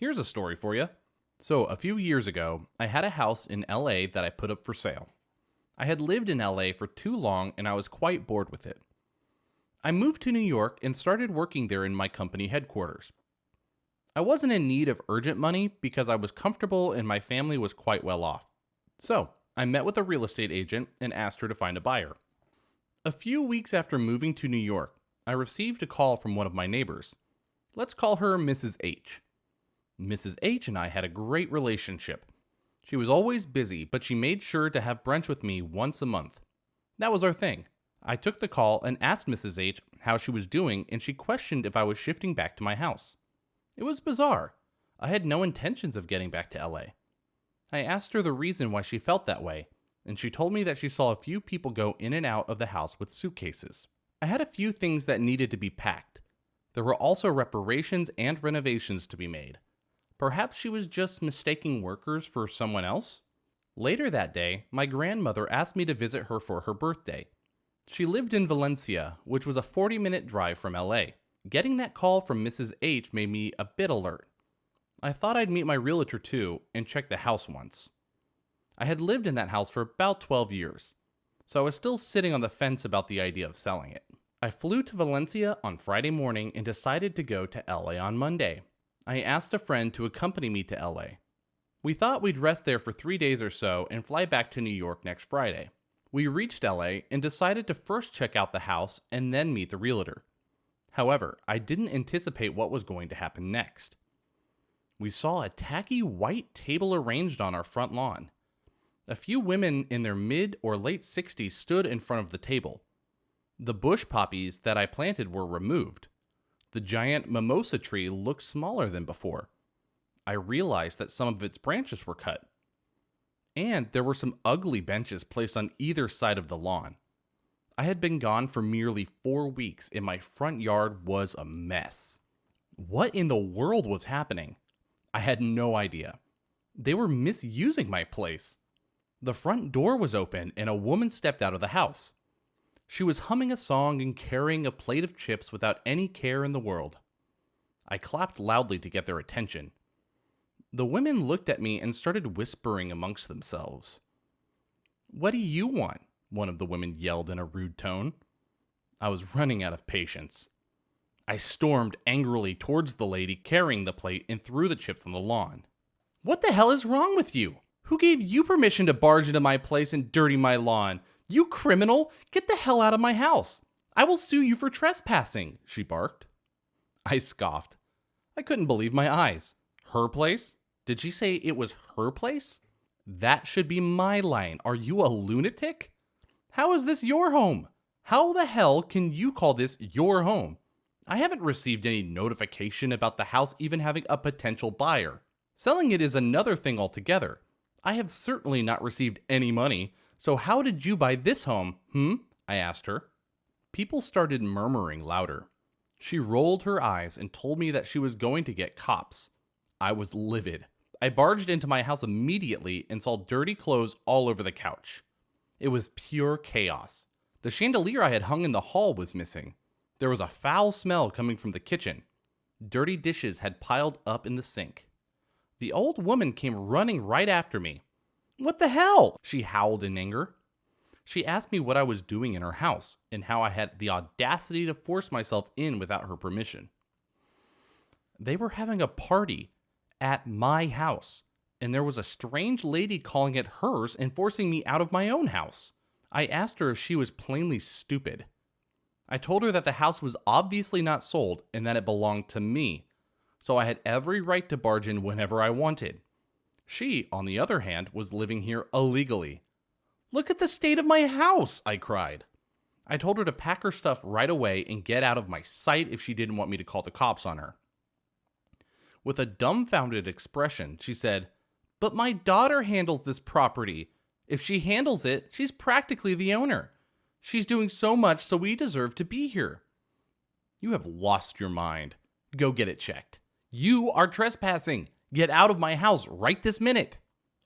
Here's a story for you. So, a few years ago, I had a house in LA that I put up for sale. I had lived in LA for too long and I was quite bored with it. I moved to New York and started working there in my company headquarters. I wasn't in need of urgent money because I was comfortable and my family was quite well off. So, I met with a real estate agent and asked her to find a buyer. A few weeks after moving to New York, I received a call from one of my neighbors. Let's call her Mrs. H. Mrs. H and I had a great relationship. She was always busy, but she made sure to have brunch with me once a month. That was our thing. I took the call and asked Mrs. H how she was doing, and she questioned if I was shifting back to my house. It was bizarre. I had no intentions of getting back to LA. I asked her the reason why she felt that way, and she told me that she saw a few people go in and out of the house with suitcases. I had a few things that needed to be packed. There were also reparations and renovations to be made. Perhaps she was just mistaking workers for someone else? Later that day, my grandmother asked me to visit her for her birthday. She lived in Valencia, which was a 40-minute drive from LA. Getting that call from Mrs. H made me a bit alert. I thought I'd meet my realtor too and check the house once. I had lived in that house for about 12 years, so I was still sitting on the fence about the idea of selling it. I flew to Valencia on Friday morning and decided to go to LA on Monday. I asked a friend to accompany me to LA. We thought we'd rest there for 3 days or so and fly back to New York next Friday. We reached LA and decided to first check out the house and then meet the realtor. However, I didn't anticipate what was going to happen next. We saw a tacky white table arranged on our front lawn. A few women in their mid or late 60s stood in front of the table. The bush poppies that I planted were removed. The giant mimosa tree looked smaller than before. I realized that some of its branches were cut. And there were some ugly benches placed on either side of the lawn. I had been gone for merely 4 weeks and my front yard was a mess. What in the world was happening? I had no idea. They were misusing my place. The front door was open and a woman stepped out of the house. She was humming a song and carrying a plate of chips without any care in the world. I clapped loudly to get their attention. The women looked at me and started whispering amongst themselves. "What do you want?" one of the women yelled in a rude tone. I was running out of patience. I stormed angrily towards the lady carrying the plate and threw the chips on the lawn. "What the hell is wrong with you? Who gave you permission to barge into my place and dirty my lawn? You criminal! Get the hell out of my house! I will sue you for trespassing," she barked. I scoffed. I couldn't believe my eyes. Her place? Did she say it was her place? That should be my line. Are you a lunatic? How is this your home? How the hell can you call this your home? I haven't received any notification about the house even having a potential buyer. Selling it is another thing altogether. I have certainly not received any money. So how did you buy this home, I asked her. People started murmuring louder. She rolled her eyes and told me that she was going to get cops. I was livid. I barged into my house immediately and saw dirty clothes all over the couch. It was pure chaos. The chandelier I had hung in the hall was missing. There was a foul smell coming from the kitchen. Dirty dishes had piled up in the sink. The old woman came running right after me. "What the hell?" she howled in anger. She asked me what I was doing in her house and how I had the audacity to force myself in without her permission. They were having a party at my house, and there was a strange lady calling it hers and forcing me out of my own house. I asked her if she was plainly stupid. I told her that the house was obviously not sold and that it belonged to me, so I had every right to barge in whenever I wanted. She, on the other hand, was living here illegally. "Look at the state of my house," I cried. I told her to pack her stuff right away and get out of my sight if she didn't want me to call the cops on her. With a dumbfounded expression, she said, "But my daughter handles this property. If she handles it, she's practically the owner. She's doing so much, so we deserve to be here." You have lost your mind. Go get it checked. You are trespassing. Get out of my house right this minute.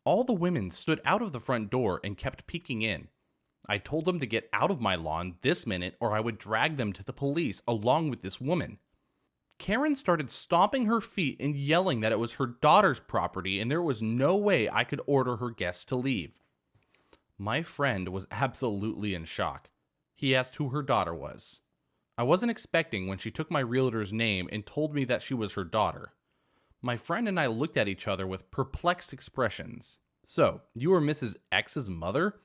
All the women stood out of the front door and kept peeking in. I told them to get out of my lawn this minute or I would drag them to the police along with this woman. Karen started stomping her feet and yelling that it was her daughter's property and there was no way I could order her guests to leave. My friend was absolutely in shock. He asked who her daughter was. I wasn't expecting when she took my realtor's name and told me that she was her daughter. My friend and I looked at each other with perplexed expressions. So, you are Mrs. X's mother?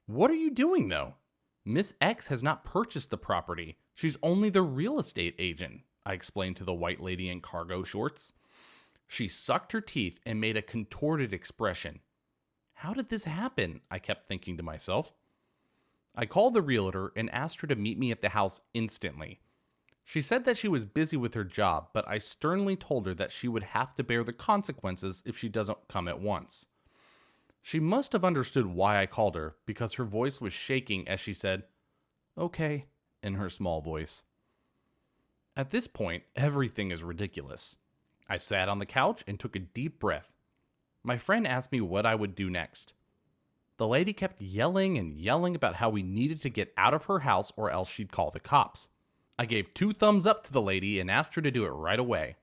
What are you doing though? Miss X has not purchased the property. She's only the real estate agent, I explained to the white lady in cargo shorts. She sucked her teeth and made a contorted expression. How did this happen? I kept thinking to myself. I called the realtor and asked her to meet me at the house instantly. She said that she was busy with her job, but I sternly told her that she would have to bear the consequences if she doesn't come at once. She must have understood why I called her, because her voice was shaking as she said, "Okay," in her small voice. At this point, everything is ridiculous. I sat on the couch and took a deep breath. My friend asked me what I would do next. The lady kept yelling and yelling about how we needed to get out of her house or else she'd call the cops. I gave 2 thumbs up to the lady and asked her to do it right away.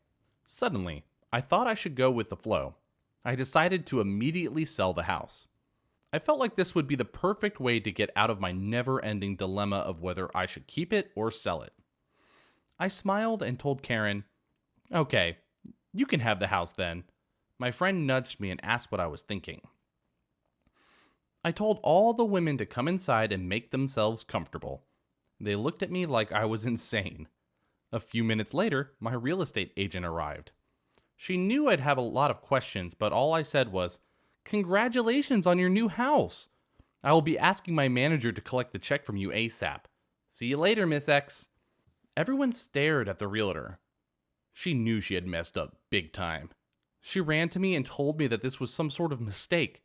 Suddenly, I thought I should go with the flow. I decided to immediately sell the house. I felt like this would be the perfect way to get out of my never-ending dilemma of whether I should keep it or sell it. I smiled and told Karen, "Okay, you can have the house then." My friend nudged me and asked what I was thinking. I told all the women to come inside and make themselves comfortable. They looked at me like I was insane. A few minutes later, my real estate agent arrived. She knew I'd have a lot of questions, but all I said was, "Congratulations on your new house. I will be asking my manager to collect the check from you ASAP. See you later, Miss X." Everyone stared at the realtor. She knew she had messed up big time. She ran to me and told me that this was some sort of mistake.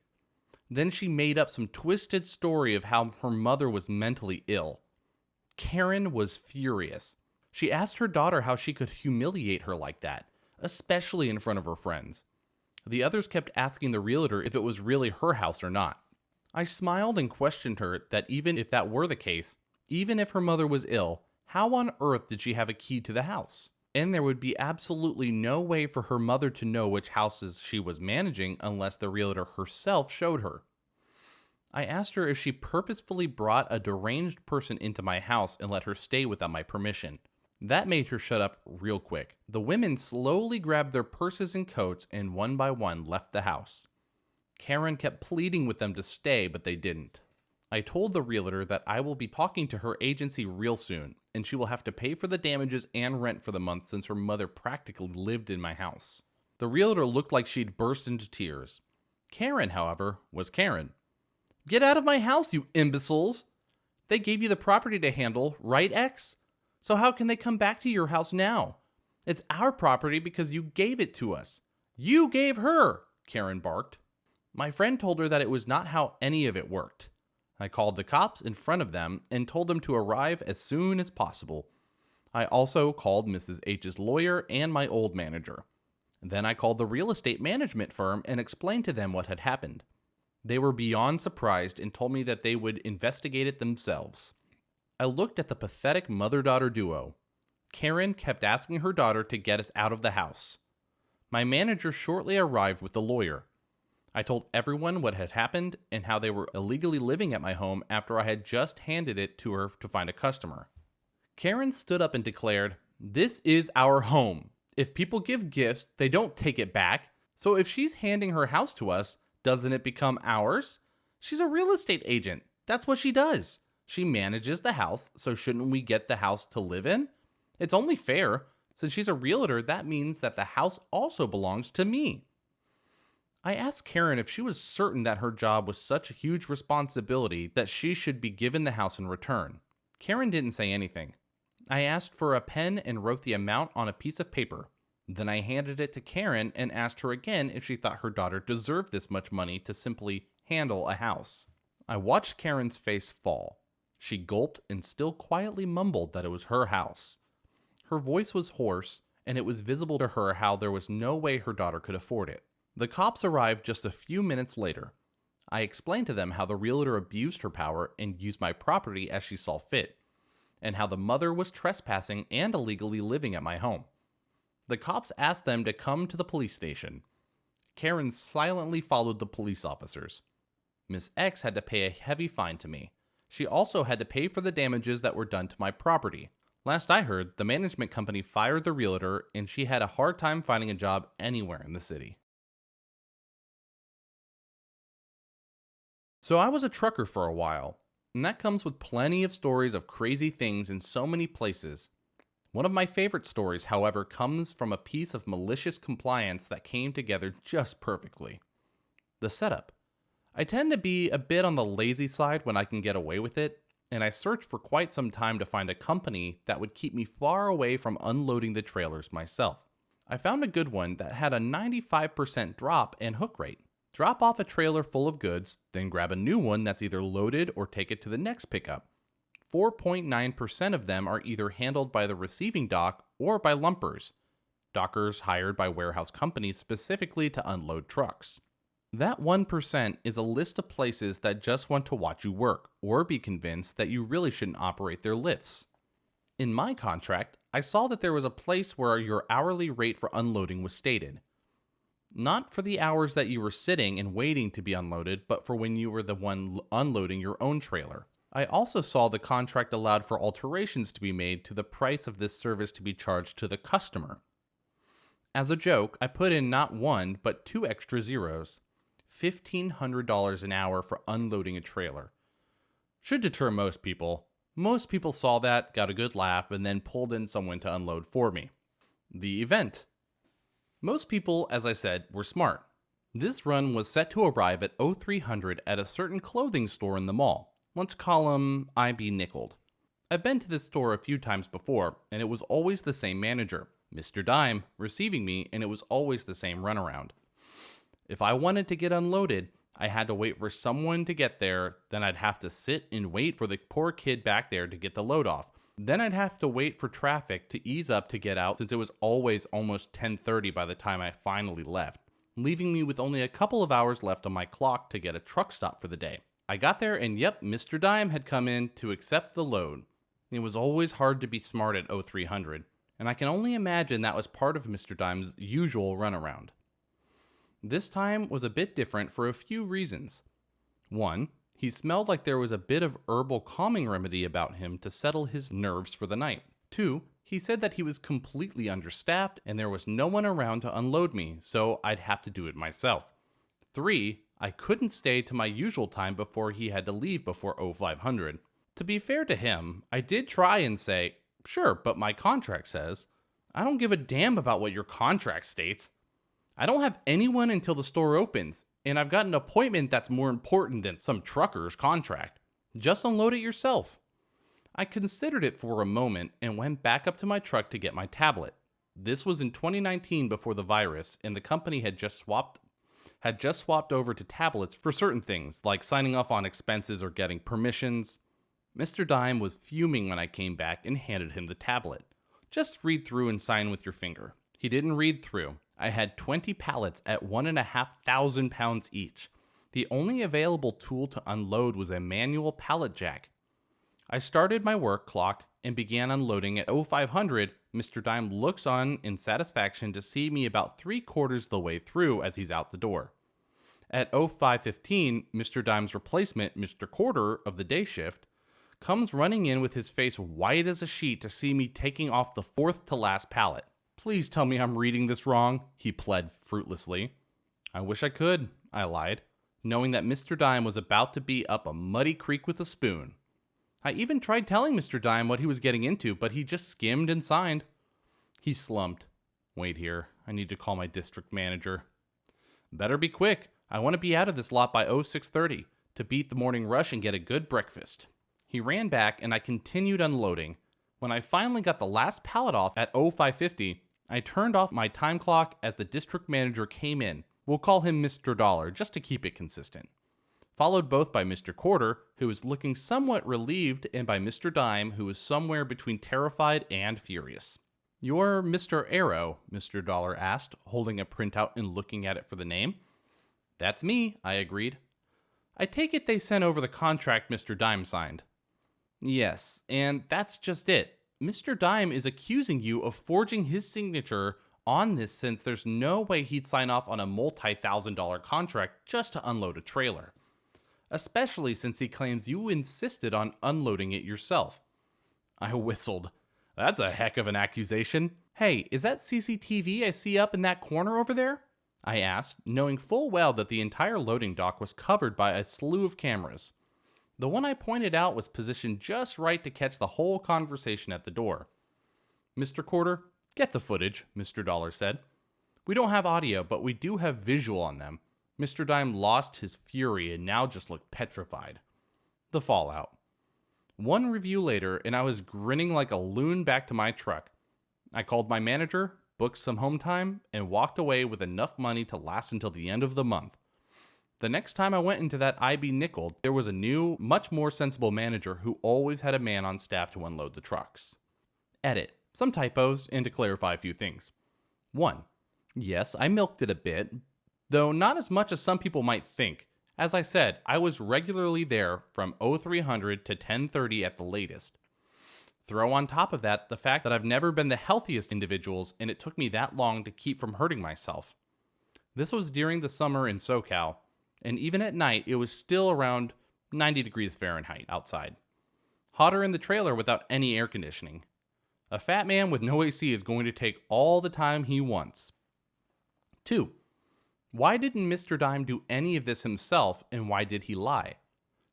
Then she made up some twisted story of how her mother was mentally ill. Karen was furious. She asked her daughter how she could humiliate her like that, especially in front of her friends. The others kept asking the realtor if it was really her house or not. I smiled and questioned her that even if that were the case, even if her mother was ill, how on earth did she have a key to the house? And there would be absolutely no way for her mother to know which houses she was managing unless the realtor herself showed her. I asked her if she purposefully brought a deranged person into my house and let her stay without my permission. That made her shut up real quick. The women slowly grabbed their purses and coats and one by one left the house. Karen kept pleading with them to stay, but they didn't. I told the realtor that I will be talking to her agency real soon, and she will have to pay for the damages and rent for the month since her mother practically lived in my house. The realtor looked like she'd burst into tears. Karen, however, was Karen. "Get out of my house, you imbeciles! They gave you the property to handle, right, X? So how can they come back to your house now? It's our property because you gave it to us. You gave her!" Karen barked. My friend told her that it was not how any of it worked. I called the cops in front of them and told them to arrive as soon as possible. I also called Mrs. H's lawyer and my old manager. Then I called the real estate management firm and explained to them what had happened. They were beyond surprised and told me that they would investigate it themselves. I looked at the pathetic mother-daughter duo. Karen kept asking her daughter to get us out of the house. My manager shortly arrived with the lawyer. I told everyone what had happened and how they were illegally living at my home after I had just handed it to her to find a customer. Karen stood up and declared, "This is our home. If people give gifts, they don't take it back. So if she's handing her house to us, doesn't it become ours? She's a real estate agent. That's what she does. She manages the house, so shouldn't we get the house to live in? It's only fair. Since she's a realtor, that means that the house also belongs to me." I asked Karen if she was certain that her job was such a huge responsibility that she should be given the house in return. Karen didn't say anything. I asked for a pen and wrote the amount on a piece of paper. Then I handed it to Karen and asked her again if she thought her daughter deserved this much money to simply handle a house. I watched Karen's face fall. She gulped and still quietly mumbled that it was her house. Her voice was hoarse, and it was visible to her how there was no way her daughter could afford it. The cops arrived just a few minutes later. I explained to them how the realtor abused her power and used my property as she saw fit, and how the mother was trespassing and illegally living at my home. The cops asked them to come to the police station. Karen silently followed the police officers. Miss X had to pay a heavy fine to me. She also had to pay for the damages that were done to my property. Last I heard, the management company fired the realtor and she had a hard time finding a job anywhere in the city. So I was a trucker for a while, and that comes with plenty of stories of crazy things in so many places. One of my favorite stories, however, comes from a piece of malicious compliance that came together just perfectly. The setup. I tend to be a bit on the lazy side when I can get away with it, and I searched for quite some time to find a company that would keep me far away from unloading the trailers myself. I found a good one that had a 95% drop and hook rate. Drop off a trailer full of goods, then grab a new one that's either loaded or take it to the next pickup. 4.9% of them are either handled by the receiving dock or by lumpers, dockers hired by warehouse companies specifically to unload trucks. That 1% is a list of places that just want to watch you work or be convinced that you really shouldn't operate their lifts. In my contract, I saw that there was a place where your hourly rate for unloading was stated. Not for the hours that you were sitting and waiting to be unloaded, but for when you were the one unloading your own trailer. I also saw the contract allowed for alterations to be made to the price of this service to be charged to the customer. As a joke, I put in not one, but 2 extra zeros. $1,500 an hour for unloading a trailer. Should deter most people. Most people saw that, got a good laugh, and then pulled in someone to unload for me. The event. Most people, as I said, were smart. This run was set to arrive at 0300 at a certain clothing store in the mall. Let's call him IB Nickeled. I've been to this store a few times before, and it was always the same manager, Mr. Dime, receiving me, and it was always the same runaround. If I wanted to get unloaded, I had to wait for someone to get there, then I'd have to sit and wait for the poor kid back there to get the load off. Then I'd have to wait for traffic to ease up to get out since it was always almost 10:30 by the time I finally left, leaving me with only a couple of hours left on my clock to get a truck stop for the day. I got there and yep, Mr. Dime had come in to accept the load. It was always hard to be smart at 0300, and I can only imagine that was part of Mr. Dime's usual runaround. This time was a bit different for a few reasons. 1, he smelled like there was a bit of herbal calming remedy about him to settle his nerves for the night. 2, he said that he was completely understaffed and there was no one around to unload me, so I'd have to do it myself. 3, I couldn't stay to my usual time before he had to leave before 0500. To be fair to him, I did try and say, sure, but my contract says. I don't give a damn about what your contract states. I don't have anyone until the store opens, and I've got an appointment that's more important than some trucker's contract. Just unload it yourself. I considered it for a moment and went back up to my truck to get my tablet. This was in 2019 before the virus, and the company had just swapped over to tablets for certain things, like signing off on expenses or getting permissions. Mr. Dime was fuming when I came back and handed him the tablet. Just read through and sign with your finger. He didn't read through. I had 20 pallets at 1,500 pounds each. The only available tool to unload was a manual pallet jack. I started my work clock and began unloading at 0500. Mr. Dime looks on in satisfaction to see me about 3/4 the way through as he's out the door. At 0515, Mr. Dime's replacement, Mr. Quarter of the day shift, comes running in with his face white as a sheet to see me taking off the 4th to last pallet. Please tell me I'm reading this wrong, he pled fruitlessly. I wish I could, I lied, knowing that Mr. Dime was about to be up a muddy creek with a spoon. I even tried telling Mr. Dime what he was getting into, but he just skimmed and signed. He slumped. Wait here, I need to call my district manager. Better be quick, I want to be out of this lot by 0630 to beat the morning rush and get a good breakfast. He ran back and I continued unloading. When I finally got the last pallet off at 0550, I turned off my time clock as the district manager came in. We'll call him Mr. Dollar, just to keep it consistent. Followed both by Mr. Quarter, who was looking somewhat relieved, and by Mr. Dime, who was somewhere between terrified and furious. You're Mr. Arrow, Mr. Dollar asked, holding a printout and looking at it for the name. That's me, I agreed. I take it they sent over the contract Mr. Dime signed. Yes, and that's just it. Mr. Dime is accusing you of forging his signature on this since there's no way he'd sign off on a multi-$1,000 contract just to unload a trailer. Especially since he claims you insisted on unloading it yourself. I whistled. That's a heck of an accusation. Hey, is that CCTV I see up in that corner over there? I asked, knowing full well that the entire loading dock was covered by a slew of cameras. The one I pointed out was positioned just right to catch the whole conversation at the door. Mr. Quarter, get the footage, Mr. Dollar said. We don't have audio, but we do have visual on them. Mr. Dime lost his fury and now just looked petrified. The fallout. One review later, and I was grinning like a loon back to my truck. I called my manager, booked some home time, and walked away with enough money to last until the end of the month. The next time I went into that IB nickel, there was a new, much more sensible manager who always had a man on staff to unload the trucks. Edit. Some typos, and to clarify a few things. 1. Yes, I milked it a bit, though not as much as some people might think. As I said, I was regularly there from 0300 to 10:30 at the latest. Throw on top of that the fact that I've never been the healthiest individuals and it took me that long to keep from hurting myself. This was during the summer in SoCal, and even at night it was still around 90 degrees Fahrenheit outside. Hotter in the trailer without any air conditioning. A fat man with no AC is going to take all the time he wants. 2. Why didn't Mr. Dime do any of this himself, and why did he lie?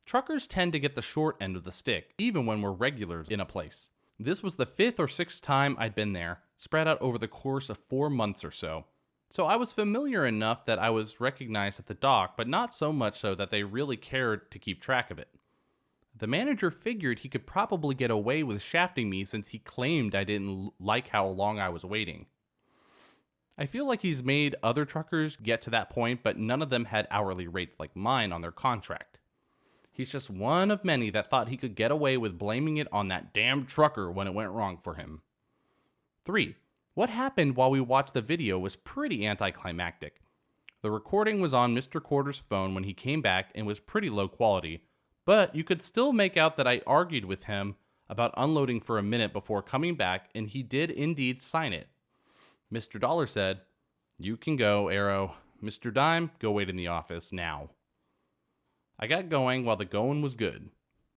Truckers tend to get the short end of the stick, even when we're regulars in a place. This was the 5th or 6th time I'd been there, spread out over the course of 4 months or so. So I was familiar enough that I was recognized at the dock, but not so much so that they really cared to keep track of it. The manager figured he could probably get away with shafting me since he claimed I didn't like how long I was waiting. I feel like he's made other truckers get to that point, but none of them had hourly rates like mine on their contract. He's just one of many that thought he could get away with blaming it on that damn trucker when it went wrong for him. 3. What happened while we watched the video was pretty anticlimactic. The recording was on Mr. Quarter's phone when he came back and was pretty low quality, but you could still make out that I argued with him about unloading for a minute before coming back, and he did indeed sign it. Mr. Dollar said, "You can go, Arrow. Mr. Dime, go wait in the office now." I got going while the going was good.